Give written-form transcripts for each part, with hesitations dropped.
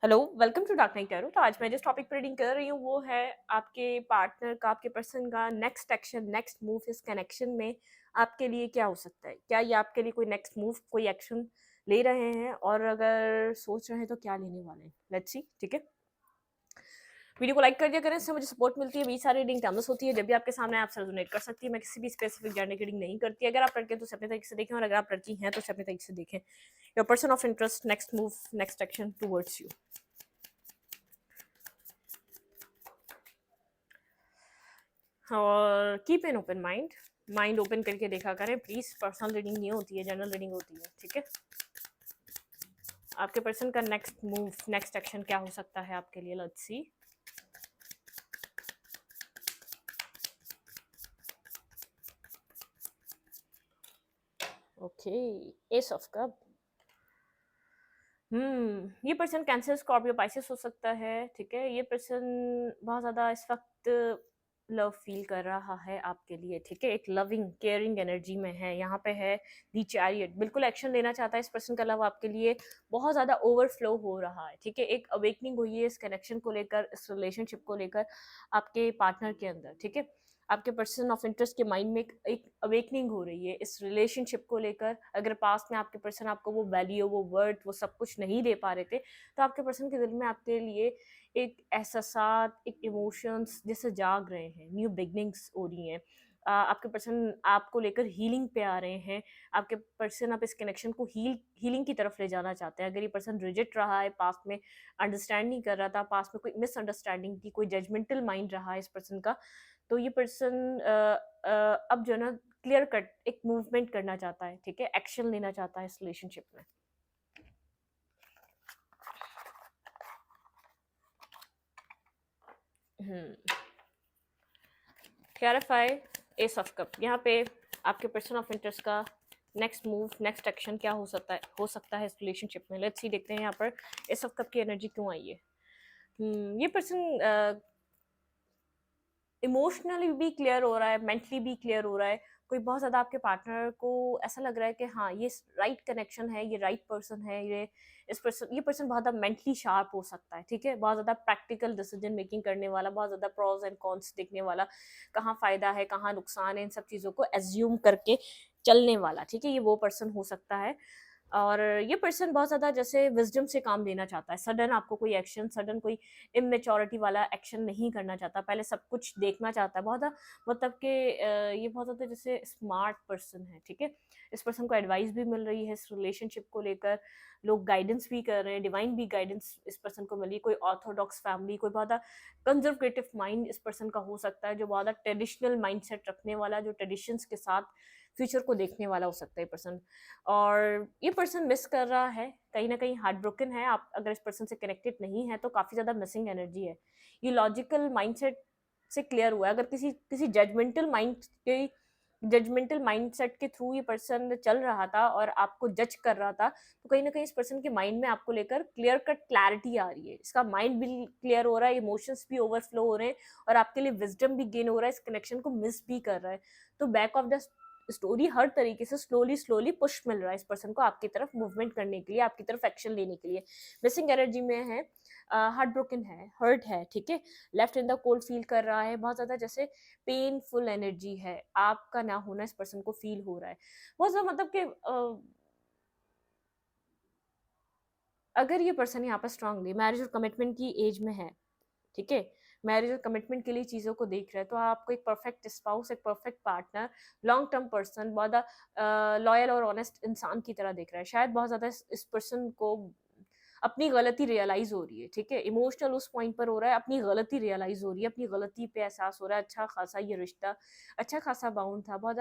Hello, welcome to dark night tarot. तो आज मैं जिस टॉपिक पर रीडिंग कर रही हूँ वो है आपके पार्टनर का, आपके पर्सन का नेक्स्ट एक्शन, नेक्स्ट मूव इस कनेक्शन में आपके लिए क्या हो सकता है। क्या ये आपके लिए कोई नेक्स्ट मूव, कोई एक्शन ले रहे हैं, और अगर सोच रहे हैं तो क्या लेने वाले हैं। Let's see. ठीक है, वीडियो को लाइक कर दिया करें, इससे मुझे सपोर्ट मिलती है। बीच सारी रीडिंग टाइमलेस होती है, जब भी आपके सामने आप रेजोनेट कर सकती है। मैं किसी भी स्पेसिफिक जर्नी की रीडिंग नहीं करती। अगर आप लड़के हैं तो उसे अपने तरीके से देखें, और अगर आप लड़की हैं तो उसे अपने तरीके से देखें। Your person of interest, next move, next action towards you. और keep an open mind, mind open करके देखा करें प्लीज। पर्सनल रीडिंग नहीं होती है, जनरल रीडिंग होती है। ठीक है, आपके पर्सन का नेक्स्ट मूव, नेक्स्ट एक्शन क्या हो सकता है आपके लिए। Let's see. Okay, S of cup. ये पर्सन कैंसर, स्कॉर्पियो, पाइसेस हो सकता है। ठीक है, ये पर्सन बहुत ज़्यादा इस वक्त लव फील कर रहा है आपके लिए। ठीक है, एक लविंग केयरिंग एनर्जी में है। यहाँ पे है दी चैरियट, बिल्कुल एक्शन लेना चाहता है। इस पर्सन का लव आपके लिए बहुत ज़्यादा ओवरफ्लो हो रहा है। ठीक है, एक अवेकनिंग हुई है इस कनेक्शन को लेकर, इस रिलेशनशिप को लेकर आपके पार्टनर के अंदर। ठीक है, आपके पर्सन ऑफ इंटरेस्ट के माइंड में एक अवेकनिंग हो रही है इस रिलेशनशिप को लेकर। अगर पास्ट में आपके पर्सन आपको वो वैल्यू, वो वर्थ, वो सब कुछ नहीं दे पा रहे थे, तो आपके पर्सन के दिल में आपके लिए एक एहसासात, एक इमोशंस जैसे जाग रहे हैं। न्यू बिगनिंग्स हो रही हैं। आपके पर्सन आपको लेकर हीलिंग पे आ रहे हैं। आपके पर्सन आप इस कनेक्शन को हीलिंग की तरफ ले जाना चाहते हैं। अगर ये पर्सन रिजेक्ट रहा है, पास्ट में अंडरस्टैंड नहीं कर रहा था, पास्ट में कोई मिसअंडरस्टैंडिंग थी, कोई जजमेंटल माइंड रहा है इस पर्सन का, तो ये पर्सन अब जो है ना क्लियर कट एक मूवमेंट करना चाहता है। ठीक है, एक्शन लेना चाहता है इस रिलेशनशिप में। Clarify, S of cup. यहाँ पे आपके पर्सन ऑफ इंटरेस्ट का नेक्स्ट मूव, नेक्स्ट एक्शन क्या हो सकता है इस रिलेशनशिप में। लेट्स सी, देखते हैं यहाँ पर एस ऑफ कप की एनर्जी क्यों आई है। ये पर्सन इमोशनली भी क्लियर हो रहा है, मेंटली भी क्लियर हो रहा है। कोई बहुत ज़्यादा आपके पार्टनर को ऐसा लग रहा है कि हाँ, ये राइट कनेक्शन है, ये राइट पर्सन है। ये पर्सन बहुत ज़्यादा मेंटली शार्प हो सकता है। ठीक है, बहुत ज़्यादा प्रैक्टिकल डिसीजन मेकिंग करने वाला, बहुत ज़्यादा प्रॉज एंड कॉन्स देखने वाला, कहाँ फ़ायदा है, कहाँ नुकसान है, इन सब चीज़ों को एज्यूम करके चलने वाला। ठीक है, ये वो पर्सन हो सकता है। और ये पर्सन बहुत ज़्यादा जैसे विज़डम से काम लेना चाहता है। सडन आपको कोई एक्शन, सडन कोई इमेच्योरिटी वाला एक्शन नहीं करना चाहता। पहले सब कुछ देखना चाहता है। बहुत ज़्यादा मतलब कि ये बहुत ज़्यादा जैसे स्मार्ट पर्सन है। ठीक है, इस पर्सन को एडवाइस भी मिल रही है इस रिलेशनशिप को लेकर। लोग गाइडेंस भी कर रहे हैं, डिवाइन भी गाइडेंस इस पर्सन को मिली। कोई ऑर्थोडॉक्स फैमिली, कोई बहुत ज़्यादा कंजर्वेटिव माइंड इस पर्सन का हो सकता है, जो बहुत ज़्यादा ट्रेडिशनल माइंडसेट रखने वाला, जो ट्रेडिशंस के साथ फ्यूचर को देखने वाला हो सकता है ये पर्सन। और ये पर्सन मिस कर रहा है, कहीं ना कहीं हार्ट ब्रोकन है। आप अगर इस पर्सन से कनेक्टेड नहीं है तो काफ़ी ज़्यादा मिसिंग एनर्जी है। ये लॉजिकल माइंडसेट से क्लियर हुआ है। अगर किसी किसी जजमेंटल माइंडसेट के थ्रू ये पर्सन चल रहा था और आपको जज कर रहा था, तो कहीं ना कहीं इस पर्सन के माइंड में आपको लेकर क्लियर कट क्लैरिटी आ रही है। इसका माइंड भी क्लियर हो रहा है, इमोशंस भी ओवरफ्लो हो रहे हैं, और आपके लिए विजडम भी गेन हो रहा है। इस कनेक्शन को मिस भी कर रहा है। तो बैक ऑफ द स्टोरी हर तरीके से स्लोली स्लोली पुश मिल रहा है इस पर्सन को आपकी तरफ मूवमेंट करने के लिए, आपकी तरफ एक्शन लेने के लिए। मिसिंग एनर्जी में है, हार्ट ब्रोकन है, हर्ट है। ठीक है, left in the cold feel कर रहा है, बहुत ज़्यादा जैसे पेनफुल एनर्जी है। आपका ना होना इस पर्सन को फील हो रहा है बहुत ज़्यादा। मतलब कि अगर ये पर्सन यहाँ पर स्ट्रांगली मैरिज और कमिटमेंट की एज में है, ठीक है, मैरिज और कमिटमेंट के लिए चीज़ों को देख रहे हैं, तो आपको एक परफेक्ट स्पाउस, एक perfect partner, long term person, बहुत ज़्यादा लॉयल और ऑनेस्ट इंसान की तरह देख रहा है। शायद बहुत ज़्यादा इस पर्सन को अपनी गलती रियलाइज हो रही है। ठीक है, इमोशनल उस पॉइंट पर हो रहा है, अपनी गलती रियलाइज हो रही है, अपनी गलती पे एहसास हो रहा है। अच्छा खासा ये रिश्ता, अच्छा खासा बाउंड था। बहुत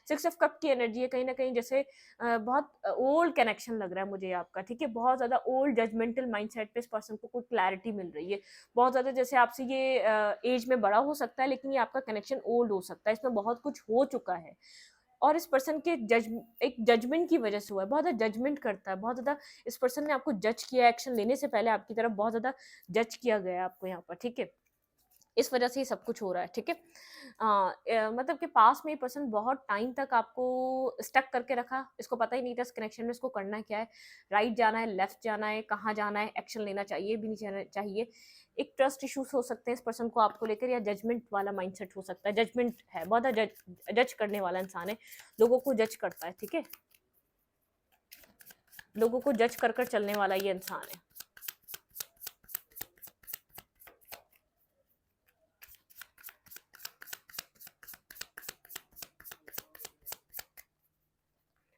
सिक्स ऑफ कप की एनर्जी है, कहीं ना कहीं जैसे बहुत ओल्ड कनेक्शन लग रहा है मुझे आपका। ठीक है, बहुत ज़्यादा ओल्ड जजमेंटल माइंडसेट पे इस पर्सन को कोई क्लैरिटी मिल रही है। बहुत ज़्यादा जैसे आपसे ये एज में बड़ा हो सकता है, लेकिन ये आपका कनेक्शन ओल्ड हो सकता है, इसमें बहुत कुछ हो चुका है। और इस पर्सन के एक जजमेंट की वजह से हुआ है। बहुत ज़्यादा जजमेंट करता है, बहुत ज़्यादा इस पर्सन ने आपको जज किया। एक्शन लेने से पहले आपकी तरफ बहुत ज़्यादा जज किया गया है आपको यहाँ पर। ठीक है, इस वजह से ये सब कुछ हो रहा है, ठीक है? मतलब कि पास्ट में ये पर्सन बहुत टाइम तक आपको स्टक करके रखा, इसको पता ही नहीं था इस कनेक्शन में इसको करना क्या है, राइट जाना है, लेफ्ट जाना है, कहाँ जाना है, एक्शन लेना चाहिए, भी नहीं जाना चाहिए। एक ट्रस्ट इश्यूज़ हो सकते हैं इस पर्सन को आपको लेकर, या जजमेंट वाला माइंडसेट हो सकता है, जजमेंट है, बहुत जज करने वाला इंसान है, लोगों को जज करता है, ठीक है? लोगों को जज कर चलने वाला ये इंसान है।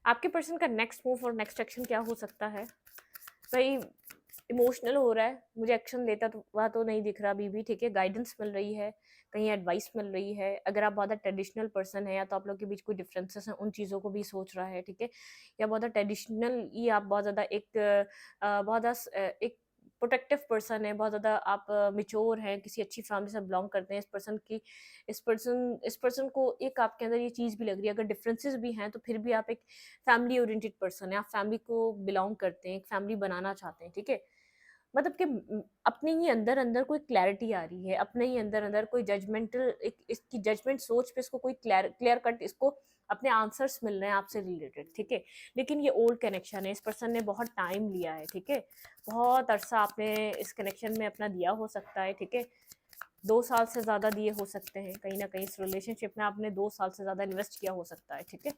आपके पर्सन का नेक्स्ट मूव और नेक्स्ट एक्शन क्या हो सकता है? भाई इमोशनल हो रहा है, मुझे एक्शन लेता तो हुआ तो नहीं दिख रहा अभी भी, ठीक है? गाइडेंस मिल रही है, कहीं एडवाइस मिल रही है। अगर आप बहुत ट्रेडिशनल पर्सन है, या तो आप लोग के बीच कोई डिफरेंसेस हैं, उन चीज़ों को भी सोच रहा है, ठीक है? या बहुत ट्रेडिशनल ही आप बहुत ज़्यादा एक प्रोटेक्टिव पर्सन है, बहुत ज़्यादा आप मैच्योर हैं, किसी अच्छी फैमिली से बिलोंग करते हैं। इस पर्सन को एक आपके अंदर ये चीज़ भी लग रही है, अगर डिफरेंसेस भी हैं तो फिर भी आप एक फैमिली ओरिएंटेड पर्सन है, आप फैमिली को बिलोंग करते हैं, एक फैमिली बनाना चाहते हैं, ठीक है? मतलब कि अपने ही अंदर-अंदर कोई क्लैरिटी आ रही है, अपने ही अंदर-अंदर कोई जजमेंटल एक इसकी जजमेंट सोच पे इसको कोई क्लियर कट इसको अपने आंसर्स मिल रहे हैं आपसे रिलेटेड, ठीक है? लेकिन ये ओल्ड कनेक्शन है, इस पर्सन ने बहुत टाइम लिया है, ठीक है? बहुत अरसा आपने इस कनेक्शन में अपना दिया हो सकता है, ठीक है? 2 साल से ज़्यादा दिए हो सकते हैं, कहीं न कहीं इस रिलेशनशिप में आपने 2 साल से ज़्यादा इन्वेस्ट किया हो सकता है, ठीक है?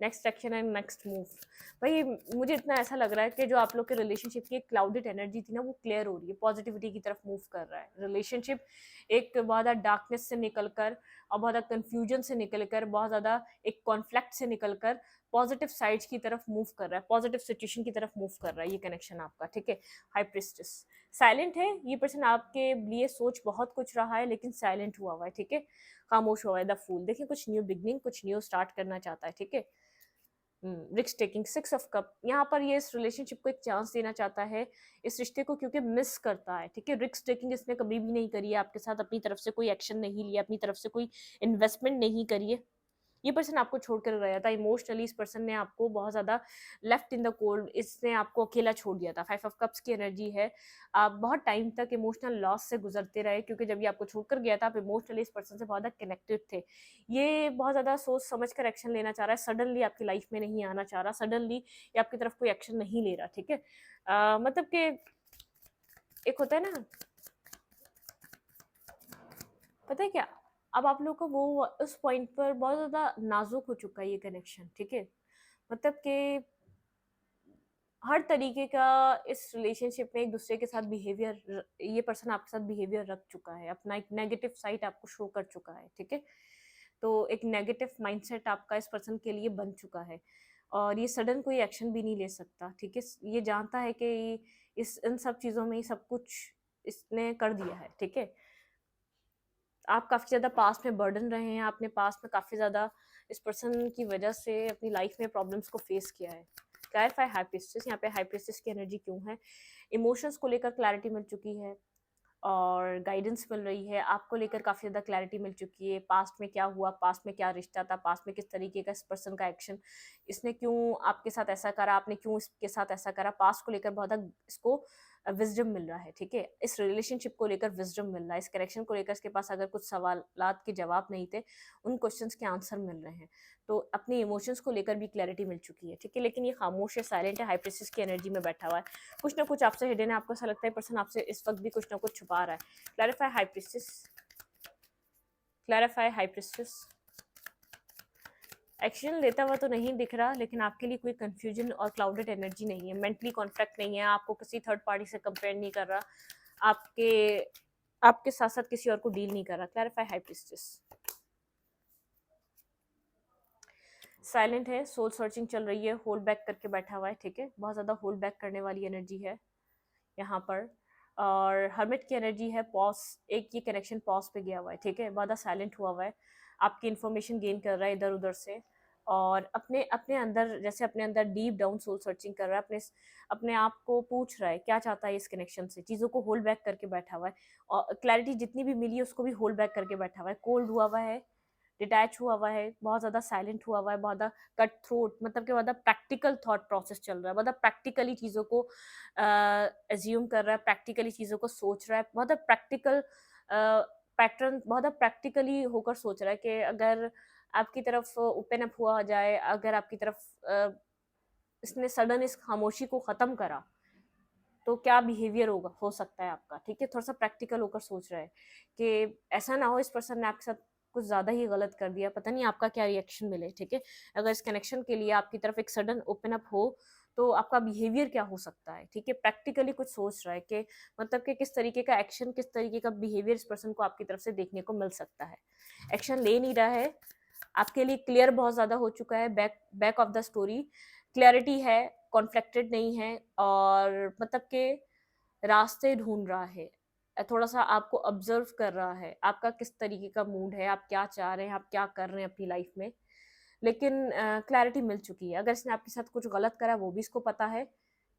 Next action and next move. भाई मुझे इतना ऐसा लग रहा है कि जो आप लोग के रिलेशनशिप की एक क्लाउडेड एनर्जी थी ना, वो क्लियर हो रही है, पॉजिटिविटी की तरफ मूव कर रहा है रिलेशनशिप। एक बहुत ज़्यादा डार्कनेस से निकल कर और बहुत ज़्यादा कन्फ्यूजन से निकल कर, बहुत ज़्यादा एक कॉन्फ्लिक्ट से निकल कर पॉजिटिव साइड्स की तरफ मूव कर रहा है, पॉजिटिव सिचुएशन की तरफ मूव कर रहा है ये कनेक्शन आपका, ठीक है? हाई प्रिस्टेस साइलेंट है ये पर्सन, आपके लिए सोच बहुत कुछ रहा है लेकिन साइलेंट हुआ है, ठीक है? खामोश हुआ है, द फूल। देखिए कुछ न्यू बिगनिंग, कुछ न्यू स्टार्ट करना चाहता है, ठीक है? रिस्क टेकिंग, 6 ऑफ कप, यहाँ पर ये इस रिलेशनशिप को एक चांस देना चाहता है, इस रिश्ते को, क्योंकि मिस करता है, ठीक है? रिस्क टेकिंग इसने कभी भी नहीं करी है आपके साथ, अपनी तरफ से कोई एक्शन नहीं लिया, अपनी तरफ से कोई इन्वेस्टमेंट नहीं करी है। ये पर्सन आपको छोड़कर गया था इमोशनली, इस पर्सन ने आपको बहुत ज़्यादा लेफ्ट इन द कोल्ड, इसने आपको अकेला छोड़ दिया था। 5 ऑफ कप्स की एनर्जी है, आप बहुत टाइम तक इमोशनल लॉस से गुजरते रहे, क्योंकि जब ये आपको छोड़कर गया था आप इमोशनली इस पर्सन से बहुत ज़्यादा कनेक्टेड थे। ये बहुत ज़्यादा सोच समझ कर एक्शन लेना चाह रहा है, सडनली आपकी लाइफ में नहीं आना चाह रहा, सडनली ये आपकी तरफ कोई एक्शन नहीं ले रहा, ठीक है? मतलब कि एक होता है ना, पता है क्या? अब आप लोग को वो उस पॉइंट पर बहुत ज़्यादा नाज़ुक हो चुका है ये कनेक्शन, ठीक है? मतलब कि हर तरीके का इस रिलेशनशिप में एक-दूसरे के साथ बिहेवियर, ये पर्सन आपके साथ बिहेवियर रख चुका है, अपना एक नेगेटिव साइड आपको शो कर चुका है, ठीक है? तो एक नेगेटिव माइंडसेट आपका इस पर्सन के लिए बन चुका है, और ये सडन कोई एक्शन भी नहीं ले सकता, ठीक है? ये जानता है कि इस इन सब चीज़ों में ही सब कुछ इसने कर दिया है, ठीक है? आप काफ़ी ज़्यादा पास्ट में बर्डन रहे हैं, आपने पास्ट में काफ़ी ज़्यादा इस पर्सन की वजह से अपनी लाइफ में प्रॉब्लम्स को फेस किया है। क्लैरिफाई हाई प्रीस्टेस, यहाँ पे हाई प्रीस्टेस की एनर्जी क्यों है? इमोशंस को लेकर क्लैरिटी मिल चुकी है, और गाइडेंस मिल रही है, आपको लेकर काफ़ी ज़्यादा क्लैरिटी मिल चुकी है, पास्ट में क्या हुआ, पास्ट में क्या रिश्ता था, पास्ट में किस तरीके का इस पर्सन का एक्शन, इसने क्यों आपके साथ ऐसा करा, आपने क्यों इसके साथ ऐसा करा, पास्ट को लेकर बहुत ज़्यादा इसको विज़डम मिल रहा है, ठीक है? इस रिलेशनशिप को लेकर विज़डम मिल रहा है, इस कनेक्शन को लेकर इसके पास अगर कुछ सवालात के जवाब नहीं थे, उन क्वेश्चंस के आंसर मिल रहे हैं। तो अपने इमोशंस को लेकर भी क्लैरिटी मिल चुकी है, ठीक है? लेकिन ये खामोश है, साइलेंट है, हाई प्रीस्टेस की एनर्जी में बैठा हुआ है। कुछ ना कुछ आपसे हिडन है, आपको ऐसा लगता है पर्सन आपसे इस वक़्त भी कुछ ना कुछ छुपा रहा है। Clarify high priestess, clarify high priestess. Action लेता हुआ तो नहीं दिख रहा, लेकिन आपके लिए कोई कंफ्यूजन और क्लाउडेड एनर्जी नहीं है, मेंटली कॉन्फ्लिक्ट नहीं है, आपको किसी थर्ड पार्टी से कंपेयर नहीं कर रहा, आपके आपके साथ-साथ किसी और को डील नहीं कर रहा। Clarify high priestess. साइलेंट है, सोल सर्चिंग चल रही है, होल्ड बैक करके बैठा हुआ है, ठीक है? बहुत ज़्यादा होल्ड बैक करने वाली एनर्जी है यहाँ पर। और हर्मिट की एनर्जी है, पॉज, एक ये कनेक्शन पॉज पे गया हुआ है, ठीक है? बहुत साइलेंट हुआ है, आपकी इन्फॉर्मेशन गेन कर रहा है इधर उधर से, और अपने अपने अंदर, जैसे अपने अंदर डीप डाउन सोल सर्चिंग कर रहा है, अपने अपने आप को पूछ रहा है क्या चाहता है इस कनेक्शन से, चीज़ों को होल्ड बैक करके बैठा हुआ है, और क्लैरिटी जितनी भी मिली है उसको भी होल्ड बैक करके बैठा हुआ है, कोल्ड हुआ है, डिटैच हुआ है, बहुत ज़्यादा साइलेंट हुआ है, बहुत ज़्यादा कट थ्रोट, मतलब कि बहुत ज़्यादा प्रैक्टिकल थॉट प्रोसेस चल रहा है, बहुत ज़्यादा प्रैक्टिकली चीज़ों को एज्यूम कर रहा है, प्रैक्टिकली चीज़ों को सोच रहा है, बहुत ज़्यादा प्रैक्टिकल पैटर्न, बहुत ज़्यादा प्रैक्टिकली होकर सोच रहा है कि अगर आपकी तरफ ओपन अप हुआ जाए, अगर आपकी तरफ इसने सडन इस खामोशी को ख़त्म करा, तो क्या बिहेवियर होगा हो सकता है आपका, ठीक है? थोड़ा-सा प्रैक्टिकल होकर सोच रहा है कि ऐसा ना हो इस पर्सन ने आपके साथ कुछ ज़्यादा ही गलत कर दिया, पता नहीं आपका क्या रिएक्शन मिले, ठीक है? अगर इस कनेक्शन के लिए आपकी तरफ एक सडन ओपन अप हो, तो आपका बिहेवियर क्या हो सकता है, ठीक है? प्रैक्टिकली कुछ सोच रहा है कि मतलब कि किस तरीके का एक्शन, किस तरीके का बिहेवियर इस पर्सन को आपकी तरफ से देखने को मिल सकता है। एक्शन ले नहीं रहा है, आपके लिए क्लियर बहुत ज़्यादा हो चुका है, back back of the story clarity है, कॉन्फ्लिक्टेड नहीं है और मतलब के रास्ते ढूंढ रहा है, थोड़ा-सा आपको ऑब्ज़र्व कर रहा है, आपका किस तरीके का मूड है, आप क्या चाह रहे हैं, आप क्या कर रहे हैं अपनी लाइफ़ में। लेकिन क्लैरिटी मिल चुकी है, अगर इसने आपके साथ कुछ गलत करा वो भी इसको पता है,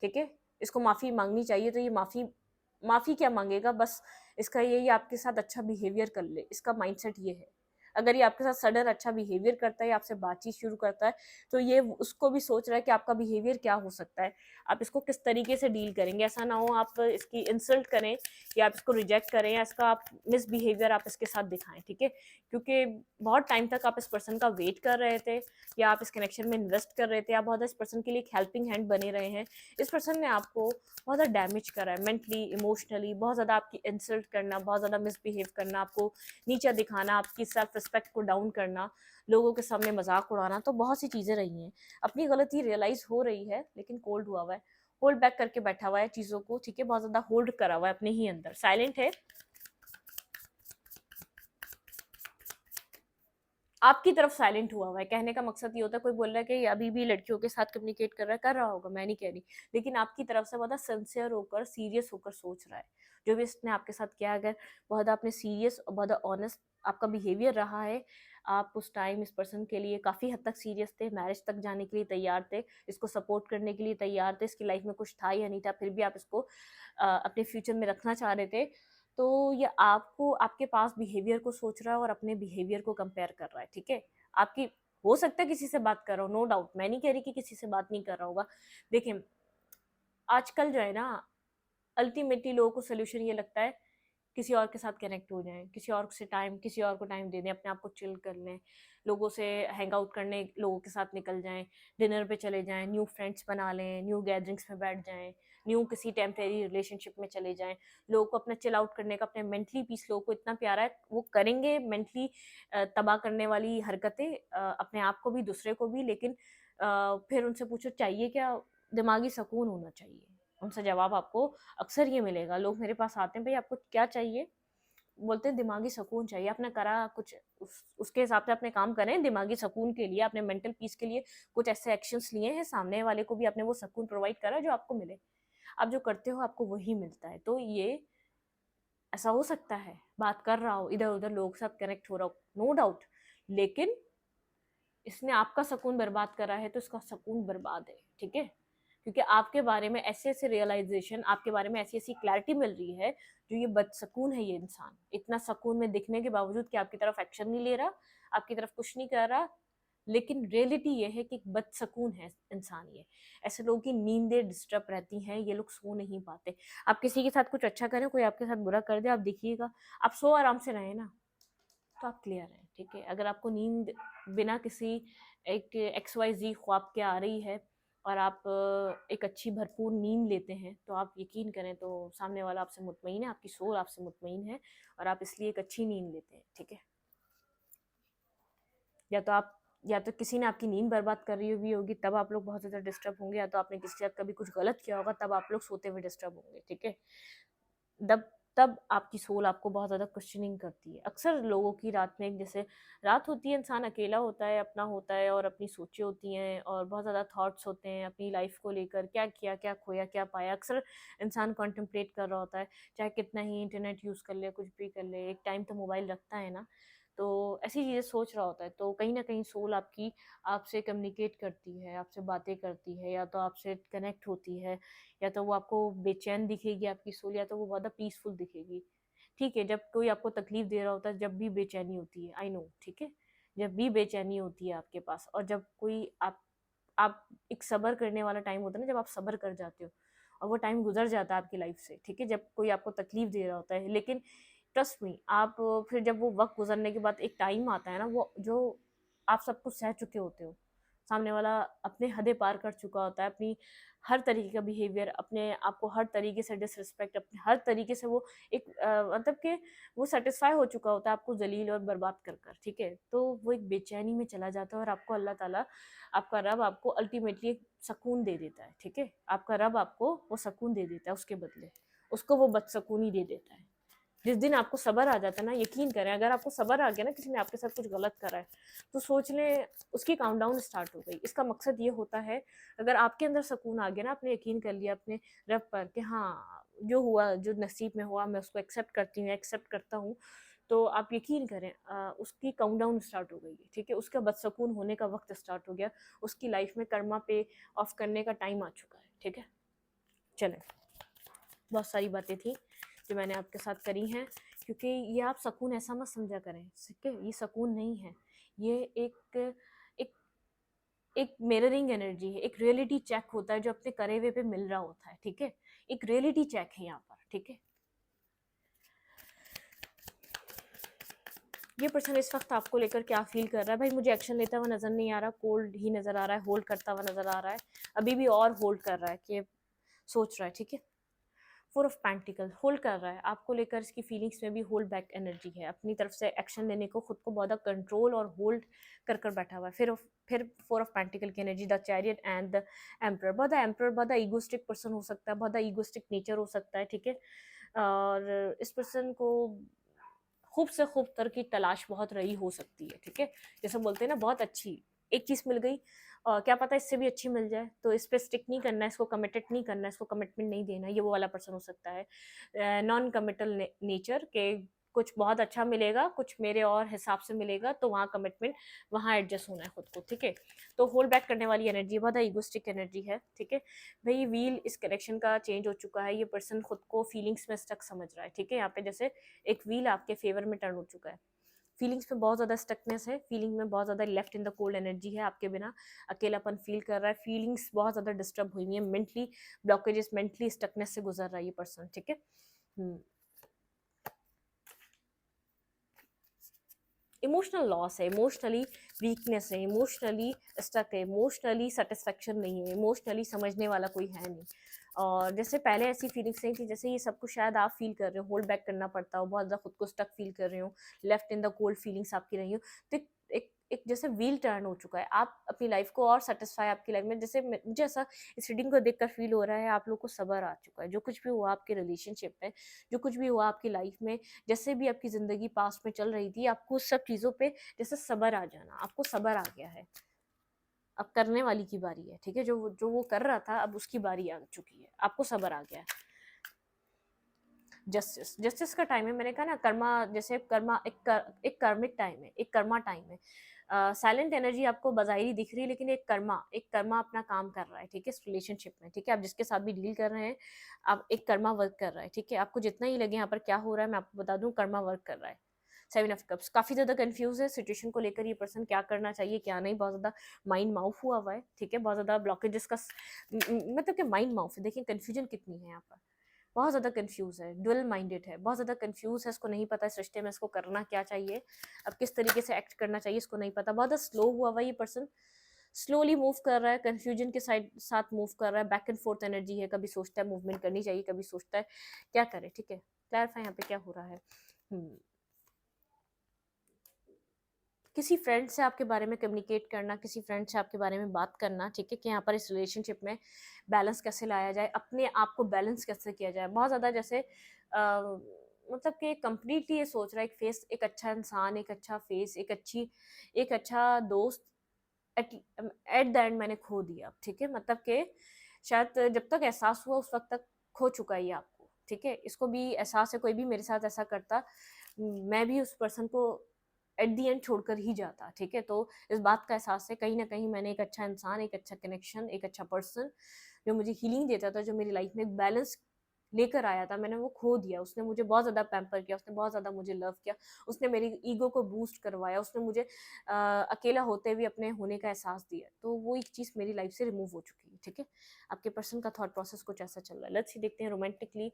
ठीक है? इसको माफ़ी माँगनी चाहिए तो ये माफ़ी माफ़ी क्या माँगेगा, बस इसका ये है आपके साथ अच्छा बिहेवियर कर ले, इसका माइंडसेट ये है। अगर ये आपके साथ सडन अच्छा बिहेवियर करता है, आपसे बातचीत शुरू करता है, तो ये उसको भी सोच रहा है कि आपका बिहेवियर क्या हो सकता है, आप इसको किस तरीके से डील करेंगे। ऐसा ना हो आप इसकी इंसल्ट करें या आप इसको रिजेक्ट करें या इसका आप मिसबिहेवियर आप इसके साथ दिखाएँ, ठीक है? क्योंकि बहुत टाइम तक आप इस पर्सन का वेट कर रहे थे या आप इस कनेक्शन में इन्वेस्ट कर रहे थे, आप बहुत ज़्यादा इस पर्सन के लिए एक हेल्पिंग हैंड बने रहे हैं। इस पर्सन ने आपको बहुत ज़्यादा डैमेज करा है मेंटली, इमोशनली, बहुत ज़्यादा आपकी इंसल्ट करना, बहुत ज़्यादा मिसबिहेव करना, आपको नीचा दिखाना, आपकी सेल्फ रिस्पेक्ट को डाउन करना, लोगों के सामने मजाक उड़ाना, तो बहुत सी चीज़ें रही हैं। अपनी गलती रियलाइज़ हो रही है लेकिन कोल्ड हुआ हुआ है, होल्ड बैक करके बैठा हुआ है चीज़ों को, ठीक है? बहुत ज़्यादा होल्ड करा हुआ है अपने ही अंदर, साइलेंट है। आपकी तरफ साइलेंट हुआ हुआ है, कहने का मकसद ये होता है, कोई बोल रहा है कि ये अभी भी लड़कियों के साथ कम्युनिकेट कर रहा है, कर रहा होगा, मैं नहीं कह रही, लेकिन आपकी तरफ से बहुत सिंसियर होकर, सीरियस होकर सोच रहा है। जो भी इसने आपके साथ किया, अगर बहुत आपने सीरियस और बहुत ऑनेस्ट आपका बिहेवियर रहा है, आप उस टाइम इस पर्सन के लिए काफ़ी हद तक सीरियस थे, मैरिज तक जाने के लिए तैयार थे, इसको सपोर्ट करने के लिए तैयार थे, इसकी लाइफ में कुछ था या नहीं था, फिर भी आप इसको अपने फ्यूचर में रखना चाह रहे थे, तो ये आपको आपके पास बिहेवियर को सोच रहा है और अपने बिहेवियर को कंपेयर कर रहा है, ठीक है? आपकी हो सकता है किसी से बात कर रहा हो, नो डाउट, मैं नहीं कह रही कि किसी से बात नहीं कर रहा होगा। देखिए, आजकल जो है ना, अल्टीमेटली लोगों को सॉल्यूशन ये लगता है किसी और के साथ कनेक्ट हो जाएँ, किसी और को टाइम दे दें, अपने आप को चिल कर लें, लोगों से हैंग आउट करने लोगों के साथ निकल जाएँ, डिनर पे चले जाएँ, न्यू फ्रेंड्स बना लें, न्यू गैदरिंग्स में बैठ जाएँ, न्यू किसी टेम्परेरी रिलेशनशिप में चले जाएँ। लोगों को अपना चिल आउट करने का, अपने मेंटली पीस लोगों को इतना प्यारा है, वो करेंगे मेंटली तबाह करने वाली हरकतें अपने आप को भी, दूसरे को भी, लेकिन फिर उनसे पूछो चाहिए क्या? दिमागी सुकून होना चाहिए। उनसे जवाब आपको अक्सर ये मिलेगा, लोग मेरे पास आते हैं, भई आपको क्या चाहिए? बोलते हैं दिमागी सुकून चाहिए, आपने करा कुछ उसके हिसाब से अपने काम करें, दिमागी सुकून के लिए, अपने मेंटल पीस के लिए कुछ ऐसे एक्शंस लिए हैं, सामने वाले को भी आपने वो सुकून प्रोवाइड करा जो आपको मिले। आप जो करते हो आपको वही मिलता है। तो ये ऐसा हो सकता है, बात कर रहा हो, इधर-उधर लोगों के साथ कनेक्ट हो रहा हो, नो डाउट, लेकिन इसने आपका सुकून बर्बाद करा है तो इसका सुकून बर्बाद है, ठीक है? क्योंकि आपके बारे में ऐसे-ऐसे रियलाइज़ेशन, आपके बारे में ऐसी-ऐसी क्लैरिटी मिल रही है, जो ये बदसकून है ये इंसान। इतना सुकून में दिखने के बावजूद कि आपकी तरफ एक्शन नहीं ले रहा, आपकी तरफ कुछ नहीं कर रहा, लेकिन रियलिटी ये है कि बदसकून है इंसान ये। ऐसे लोगों की नींदें डिस्टर्ब रहती हैं, ये लोग सो नहीं पाते। आप किसी के साथ कुछ अच्छा करें, कोई आपके साथ बुरा कर दे, आप देखिएगा, आप सो आराम से रहें ना। तो आप क्लियर हैं, ठीक है? अगर आपको नींद बिना किसी एक एक्स वाई ज़ी ख्वाब के आ रही है और आप एक अच्छी भरपूर नींद लेते हैं, तो आप यकीन करें तो सामने वाला आपसे मुतमईन है, आपकी सोल आपसे मुतमईन है और आप इसलिए एक अच्छी नींद लेते हैं, ठीक है? या तो आप या तो किसी ने आपकी नींद बर्बाद कर रही हुई होगी तब आप लोग बहुत ज़्यादा डिस्टर्ब होंगे, या तो आपने किसी के साथ कभी कुछ गलत किया होगा तब आप लोग सोते हुए डिस्टर्ब होंगे, ठीक है? तब तब आपकी सोल आपको बहुत ज़्यादा क्वेश्चनिंग करती है। अक्सर लोगों की रात में, जैसे रात होती है, इंसान अकेला होता है, अपना होता है और अपनी सोचें होती हैं और बहुत ज़्यादा थॉट्स होते हैं अपनी लाइफ को लेकर, क्या किया, क्या खोया, क्या पाया। अक्सर इंसान कॉन्टेम्पलेट कर रहा होता है, चाहे कितना ही इंटरनेट यूज़ कर ले, कुछ भी कर ले, एक टाइम तो मोबाइल रखता है ना, तो ऐसी चीज़ें सोच रहा होता है। तो कहीं न कहीं सोल आपकी आपसे कम्युनिकेट करती है, आपसे बातें करती है, या तो आपसे कनेक्ट होती है, या तो वो आपको बेचैन दिखेगी आपकी सोल, या तो वो ज़्यादा पीसफुल दिखेगी। ठीक है, जब कोई आपको तकलीफ़ दे रहा होता है, जब भी बेचैनी होती है, आई नो, ठीक है? जब भी बेचैनी होती है आपके पास, और जब कोई आप एक सब्र करने वाला टाइम होता है ना, जब आप सब्र कर जाते हो और वो टाइम गुजर जाता है आपकी लाइफ से, ठीक है, जब कोई आपको तकलीफ दे रहा होता है, लेकिन ट्रस्ट मी, आप फिर जब वो वक्त गुजरने के बाद एक टाइम आता है ना, वो जो आप सब कुछ सह चुके होते हो, सामने वाला अपने हदें पार कर चुका होता है, अपनी हर तरीके का बिहेवियर, अपने आप को हर तरीके से डिसरिस्पेक्ट, अपने हर तरीके से वो एक मतलब कि वो सेटिस्फाई हो चुका होता है आपको जलील और बर्बाद कर कर, ठीक है, तो वो एक बेचैनी में चला जाता है, और आपको अल्लाह ताला, आपका रब आपको अल्टीमेटली एक सुकून दे देता है, ठीक है, आपका रब आपको वो सुकून दे देता है, उसके बदले उसको वो बदसकूनी दे देता है। जिस दिन आपको सब्र आ जाता है ना, यकीन करें, अगर आपको सब्र आ गया ना, किसी ने आपके साथ कुछ गलत करा है, तो सोच लें उसकी काउंटडाउन स्टार्ट हो गई। इसका मकसद ये होता है, अगर आपके अंदर सुकून आ गया ना, आपने यकीन कर लिया अपने रब पर कि हाँ, जो हुआ, जो नसीब में हुआ, मैं उसको एक्सेप्ट करती हूँ, एक्सेप्ट करता हूँ, तो आप यकीन करें उसकी काउंटडाउन स्टार्ट हो गई है, ठीक है, उसका बदसकून होने का वक्त स्टार्ट हो गया, उसकी लाइफ में कर्मा पे ऑफ करने का टाइम आ चुका है, ठीक है। चलें, बहुत सारी बातें थी जो मैंने आपके साथ करी हैं, क्योंकि ये आप सुकून ऐसा मत समझा करें, ठीक है, ये सुकून नहीं है, ये एक एक एक मिररिंग एनर्जी है, एक रियलिटी चेक होता है जो अपने करे हुए पे मिल रहा होता है, ठीक है, एक रियलिटी चेक है यहाँ पर, ठीक है। ये पर्सन इस वक्त आपको लेकर क्या फील कर रहा है? भाई मुझे एक्शन लेता हुआ नजर नहीं आ रहा, कोल्ड ही नजर आ रहा है, होल्ड करता हुआ नजर आ रहा है, अभी भी और होल्ड कर रहा है, कि सोच रहा है, ठीक है। फोर ऑफ पेंटिकल होल्ड कर रहा है आपको लेकर, इसकी फीलिंग्स में भी होल्ड बैक एनर्जी है, अपनी तरफ से एक्शन लेने को खुद को बहुत कंट्रोल और होल्ड कर कर बैठा हुआ है। फिर फोर ऑफ पेंटिकल की energy, the chariot and the emperor, बहुत ईगोस्टिक पर्सन हो सकता है, बहुत ईगोस्टिक नेचर हो सकता है, ठीक है, और इस पर्सन को खूब से खूब तर की तलाश बहुत रही हो सकती है, ठीक है, जैसे बोलते हैं ना, बहुत अच्छी एक चीज़ मिल गई, क्या पता इससे भी अच्छी मिल जाए, तो इस पे स्टिक नहीं करना है, इसको कमिटेड नहीं करना है, इसको कमिटमेंट नहीं देना, ये वो वाला पर्सन हो सकता है। नॉन कमिटल नेचर के, कुछ बहुत अच्छा मिलेगा, कुछ मेरे और हिसाब से मिलेगा, तो वहाँ कमिटमेंट, वहाँ एडजस्ट होना है खुद को, ठीक है, तो होल्ड बैक करने वाली एनर्जी, बहुत ईगोस्टिक एनर्जी है, ठीक है। भाई व्हील इस कनेक्शन का चेंज हो चुका है, ये पर्सन खुद को फीलिंग्स में स्टक समझ रहा है, ठीक है, यहाँ पे जैसे एक व्हील आपके फेवर में टर्न हो चुका है, फीलिंग्स में बहुत ज़्यादा स्टकनेस है, फीलिंग में बहुत ज़्यादा left in the cold energy है, आपके बिना अकेलापन फील कर रहा है, फीलिंग्स बहुत ज़्यादा डिस्टर्ब हुई है, मेंटली ब्लॉकेजेस, मेंटली स्टकनेस से गुजर रहा है ये पर्सन, ठीक है। इमोशनल लॉस है, इमोशनली वीकनेस है, इमोशनली स्टक है, इमोशनली सेटिस्फेक्शन नहीं है, इमोशनली समझने वाला कोई है नहीं, और जैसे पहले ऐसी फीलिंग्स नहीं थी, जैसे ये सब कुछ शायद आप फील कर रहे हो, होल्ड बैक करना पड़ता हो, बहुत ज़्यादा खुद को स्टक फील कर रहे हो, left in the cold feelings आपकी रही हो, तो एक जैसे व्हील टर्न हो चुका है, आप अपनी लाइफ को और सेटिस्फाई आपकी लाइफ में, जैसे मुझे ऐसा इस रीडिंग को देखकर फील हो रहा है, आप लोग को सब्र आ चुका है, जो कुछ भी हुआ आपके रिलेशनशिप में, जो कुछ भी हुआ आपकी लाइफ में, जैसे भी आपकी ज़िंदगी पास में चल रही थी, आपको उस सब चीज़ों पे जैसे सब्र आ जाना, आपको सब्र आ गया है, अब करने वाली की बारी है, ठीक है, जो वो कर रहा था अब उसकी बारी आ चुकी है, आपको सब्र आ गया है। जस्टिस, जस्टिस का टाइम है, मैंने कहा ना, कर्मा, जैसे कर्मा एक कर्मिक टाइम है, एक कर्मा टाइम है, साइलेंट एनर्जी आपको बाजारी दिख रही है, लेकिन एक कर्मा अपना काम कर रहा है, ठीक है, इस रिलेशनशिप में, ठीक है, आप जिसके साथ भी डील कर रहे हैं, आप एक कर्मा वर्क कर रहा है, ठीक है, आपको जितना ही लगे यहाँ पर क्या हो रहा है, मैं आपको बता दूं, कर्मा वर्क कर रहा है। 7 ऑफ कप्स, काफी ज्यादा कंफ्यूज है सिचुएशन को लेकर, ये पर्सन क्या करना चाहिए क्या नहीं, बहुत ज्यादा माइंड माउफ हुआ है, ठीक है, बहुत ज्यादा ब्लॉकेजेस का मतलब कि माइंड माउफ है, देखिए कंफ्यूजन कितनी है यहाँ पर, बहुत ज़्यादा कंफ्यूज है, डुअल माइंडेड है, बहुत ज़्यादा कंफ्यूज है, इसको नहीं पता इस रिश्ते में इसको करना क्या चाहिए, अब किस तरीके से एक्ट करना चाहिए इसको नहीं पता, बहुत ज़्यादा स्लो हुआ हुआ ये पर्सन, स्लोली मूव कर रहा है, कंफ्यूजन के साथ मूव कर रहा है, बैक एंड फोर्थ एनर्जी है, कभी सोचता है मूवमेंट करनी चाहिए, कभी सोचता है क्या करे, ठीक है, क्लैरिफाई यहाँ पे क्या हो रहा है। किसी फ्रेंड से आपके बारे में कम्युनिकेट करना, किसी फ्रेंड से आपके बारे में बात करना, ठीक है, कि यहाँ पर इस रिलेशनशिप में बैलेंस कैसे लाया जाए, अपने आप को बैलेंस कैसे किया जाए, बहुत ज़्यादा जैसे मतलब कि कम्प्लीटली ये सोच रहा है, एक फेस, एक अच्छा इंसान, एक अच्छा फेस, एक अच्छा दोस्त एट द एंड मैंने खो दिया, ठीक है, मतलब कि शायद जब तक एहसास हुआ उस वक्त तक खो चुका है ये आपको, ठीक है, इसको भी एहसास है, कोई भी मेरे साथ ऐसा करता, मैं भी उस पर्सन को एट दी एंड छोड़कर ही जाता, ठीक है, तो इस बात का एहसास है, कहीं ना कहीं मैंने एक अच्छा इंसान, एक अच्छा कनेक्शन, एक अच्छा पर्सन जो मुझे हीलिंग देता था, जो मेरी लाइफ में एक बैलेंस लेकर आया था, मैंने वो खो दिया। उसने मुझे बहुत ज़्यादा पैम्पर किया, उसने बहुत ज़्यादा मुझे लव किया, उसने मेरी ईगो को बूस्ट करवाया, उसने मुझे अकेला होते हुए अपने होने का एहसास दिया। तो वो एक चीज़ मेरी लाइफ से रिमूव हो चुकी है, ठीक है? आपके पर्सन का थॉट प्रोसेस कुछ ऐसा चल रहा है। लेट्स सी, देखते हैं रोमांटिकली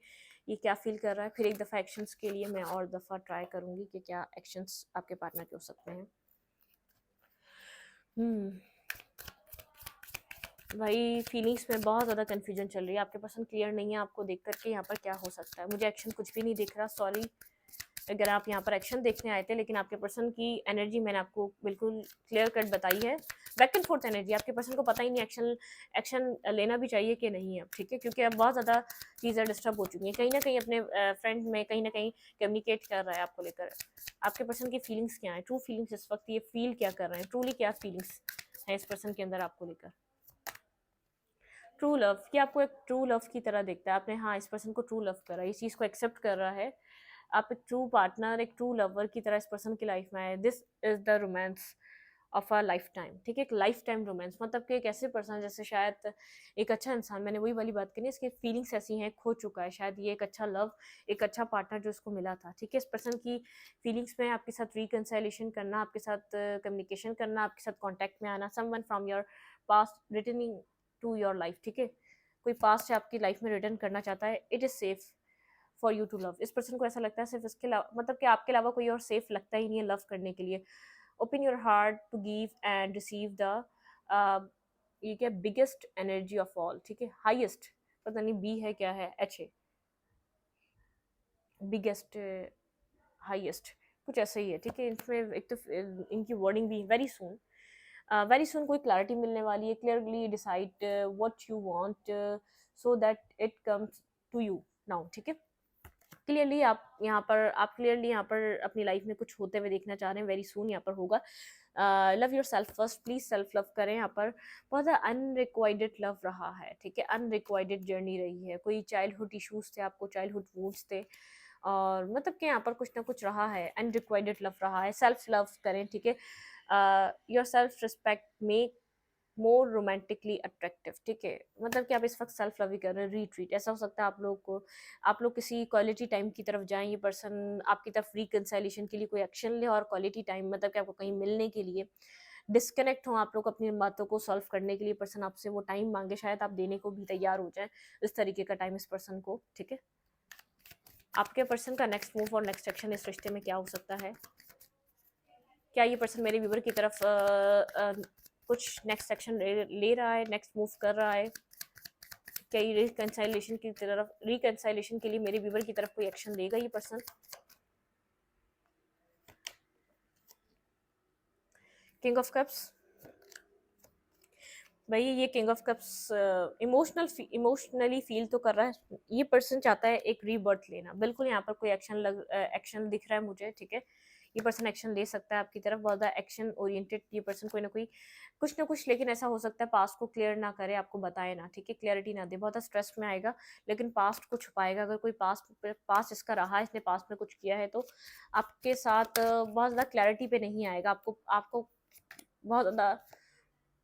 ये क्या फ़ील कर रहा है। फिर एक दफ़ा एक्शंस के लिए मैं और दफ़ा ट्राई करूँगी कि क्या एक्शंस आपके पार्टनर के हो सकते हैं। हुँ। भाई फीलिंग्स में बहुत ज़्यादा कन्फ्यूजन चल रही है। आपके पर्सन क्लियर नहीं है आपको देख कर के यहाँ पर क्या हो सकता है। मुझे एक्शन कुछ भी नहीं दिख रहा, सॉरी अगर आप यहाँ पर एक्शन देखने आए थे, लेकिन आपके पर्सन की एनर्जी मैंने आपको बिल्कुल क्लियर कट बताई है। बैक एंड फोर्थ एनर्जी, आपके पर्सन को पता ही नहीं एक्शन एक्शन लेना भी चाहिए कि नहीं अब, ठीक है? क्योंकि अब बहुत ज़्यादा चीज़ें डिस्टर्ब हो चुकी हैं। कहीं न कहीं अपने फ्रेंड में कहीं न कहीं कम्युनिकेट कर रहा है आपको लेकर। आपके पर्सन की फीलिंग्स क्या हैं? ट्रू फीलिंग्स इस वक़्त ये फ़ील क्या कर रहे हैं? ट्रूली क्या फीलिंग्स हैं इस पर्सन के अंदर आपको लेकर? ट्रू लव, कि आपको एक ट्रू लव की तरह देखता है। आपने हाँ इस पर्सन को ट्रू लव करा, इस चीज़ को एक्सेप्ट कर रहा है। आप एक ट्रू पार्टनर, एक ट्रू लवर की तरह इस पर्सन की लाइफ में आए। This is the romance of a life time, ठीक है? एक लाइफ टाइम रोमांस, मतलब कि एक ऐसे पर्सन जैसे शायद एक अच्छा इंसान, मैंने वही वाली बात करी, इसकी फीलिंग्स ऐसी हैं, खो चुका है शायद ये एक अच्छा लव, एक अच्छा पार्टनर जो इसको मिला था, ठीक है? इस पर्सन की फीलिंग्स में आपके साथ रिकंसाइलेशन करना, आपके साथ कम्युनिकेशन करना, आपके साथ कॉन्टैक्ट में आना, someone from your past returning to your life, ठीक है? कोई पास्ट से आपकी लाइफ में रिटर्न करना चाहता है, it is safe for you to love. इस पर्सन को ऐसा लगता है सिर्फ इसके अलावा, मतलब कि आपके अलावा कोई और सेफ लगता ही नहीं है लव करने के लिए। Open your heart to give and receive the ये क्या, बिगेस्ट एनर्जी ऑफ ऑल, ठीक है? हाईएस्ट, पता नहीं बी है क्या है, एच है, बिगेस्ट, हाईएस्ट, कुछ ऐसा ही है, ठीक है? इसमें एक तो इनकी वर्डिंग भी वेरी सून, वेरी सुन कोई क्लैरिटी मिलने वाली है। Clearly decide what you want so that it comes to you now, ठीक है? क्लियरली आप क्लियरली यहाँ पर अपनी लाइफ में कुछ होते हुए देखना चाह रहे हैं, वेरी सून यहाँ पर होगा। Love your self first, please self love करें। यहाँ पर बहुत ज़्यादा अनरिक्वाइटेड लव रहा है, ठीक है? अनरिक्वाइटेड जर्नी रही है, कोई चाइल्डहुड इशूज थे आपको, चाइल्डहुड वूड्स थे, और मतलब कि यहाँ पर कुछ ना कुछ रहा है, अनरिक्वाइटेड लव रहा है। सेल्फ लव करें, ठीक है? Your self respect make more romantically attractive, ठीक है? मतलब कि आप इस वक्त सेल्फ लव ही कर रहे हैं, रीट्रीट ऐसा हो सकता है आप लोग को, आप लोग किसी क्वालिटी टाइम की तरफ जाएं, ये पर्सन आपकी तरफ रिकंसाइलेशन के लिए कोई एक्शन ले, और क्वालिटी टाइम मतलब कि आपको कहीं मिलने के लिए डिस्कनेक्ट हो आप लोग अपनी बातों को सॉल्व करने के लिए, पर्सन आपसे वो टाइम मांगे, शायद आप देने को भी तैयार हो जाएं इस तरीके का टाइम इस पर्सन को, ठीक है? आपके पर्सन का नेक्स्ट मूव और नेक्स्ट एक्शन इस रिश्ते में क्या हो सकता है? क्या ये पर्सन मेरे व्यूवर की तरफ कुछ नेक्स्ट एक्शन ले रहा है, नेक्स्ट मूव कर रहा है? क्या ये रिकंसाइलेशन के लिए मेरे व्यूवर की तरफ कोई एक्शन लेगा ये पर्सन? किंग ऑफ कप्स, भाई ये king of cups emotionally feel तो कर रहा है। ये पर्सन चाहता है एक रीबर्थ लेना, बिल्कुल यहाँ पर कोई एक्शन दिख रहा है मुझे, ठीक है? ये पर्सन एक्शन ले सकता है आपकी तरफ, बहुत ज़्यादा एक्शन ओरिएंटेड ये पर्सन, कोई ना कोई कुछ ना कुछ, लेकिन ऐसा हो सकता है पास्ट को क्लियर ना करे, आपको बताए ना, ठीक है? क्लैरिटी ना दे, बहुत ज़्यादा स्ट्रेस में आएगा, लेकिन पास्ट को छुपाएगा। अगर कोई पास्ट इसका रहा है, इसने पास्ट में कुछ किया है, तो आपके साथ बहुत ज़्यादा क्लैरिटी पे नहीं आएगा, आपको आपको बहुत ज़्यादा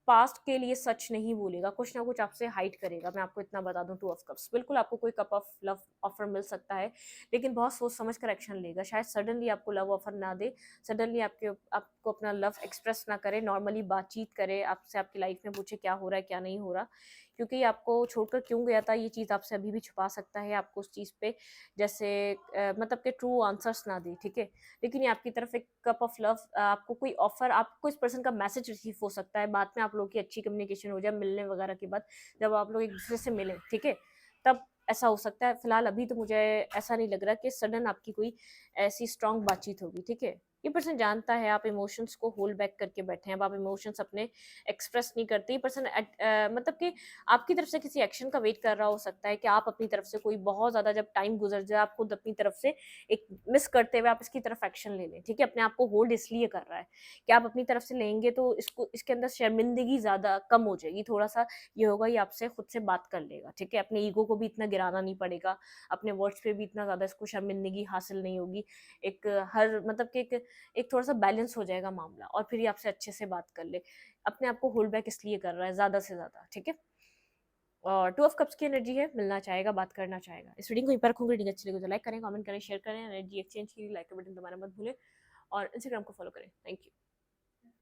पास्ट के लिए सच नहीं बोलेगा, कुछ ना कुछ आपसे हाइड करेगा, मैं आपको इतना बता दूं। टू ऑफ कप्स, बिल्कुल आपको कोई कप ऑफ लव ऑफर मिल सकता है, लेकिन बहुत सोच समझ कर एक्शन लेगा। शायद सडनली आपको लव ऑफर ना दे, सडनली आपको अपना लव एक्सप्रेस ना करे, नॉर्मली बातचीत करे आपसे, आपकी लाइफ में पूछे क्या हो रहा है क्या नहीं हो रहा, क्योंकि आपको छोड़कर क्यों गया था ये चीज़ आपसे अभी भी छुपा सकता है, आपको उस चीज़ पे जैसे मतलब कि ट्रू आंसर्स ना दे, ठीक है? लेकिन ये आपकी तरफ एक कप ऑफ लव, आपको कोई ऑफर, आपको इस पर्सन का मैसेज रिसीव हो सकता है, बाद में आप लोगों की अच्छी कम्युनिकेशन हो जाए मिलने वगैरह के बाद, जब आप लोग एक दूसरे से मिलें, ठीक है? तब ऐसा हो सकता है। फिलहाल अभी तो मुझे ऐसा नहीं लग रहा कि सडन आपकी कोई ऐसी स्ट्रांग बातचीत होगी, ठीक है? ये पर्सन जानता है आप इमोशंस को होल्ड बैक करके बैठे हैं, अब आप इमोशंस अपने एक्सप्रेस नहीं करते। ये पर्सन मतलब कि आपकी तरफ से किसी एक्शन का वेट कर रहा हो सकता है, कि आप अपनी तरफ से कोई बहुत ज़्यादा जब टाइम गुजर जाए, आप खुद अपनी तरफ से एक मिस करते हुए आप इसकी तरफ एक्शन ले लें, ठीक है? अपने आप को होल्ड इसलिए कर रहा है कि आप अपनी तरफ से लेंगे तो इसको इसके अंदर शर्मिंदगी ज़्यादा कम हो जाएगी, थोड़ा-सा ये होगा, ये आपसे खुद से बात कर लेगा, ठीक है? अपने ईगो को भी इतना गिराना नहीं पड़ेगा, अपने वर्ड्स पे भी इतना ज़्यादा इसको शर्मिंदगी हासिल नहीं होगी। एक हर मतलब कि एक थोड़ा-सा बैलेंस हो जाएगा मामला, और फिर ये आपसे अच्छे से बात कर ले। अपने आप को होल्ड बैक इसलिए कर रहा है ज़्यादा से ज़्यादा, ठीक है? और टू ऑफ कप्स की एनर्जी है, मिलना चाहेगा, बात करना चाहेगा। इस रीडिंग को यहीं पर रखूँगी। रीडिंग अच्छी लगी तो लाइक करें, कमेंट करें, शेयर करें। एनर्जी एक्सचेंज के लिए लाइक का बटन दबाना मत भूलें और इंस्टाग्राम को फॉलो करें। Thank you.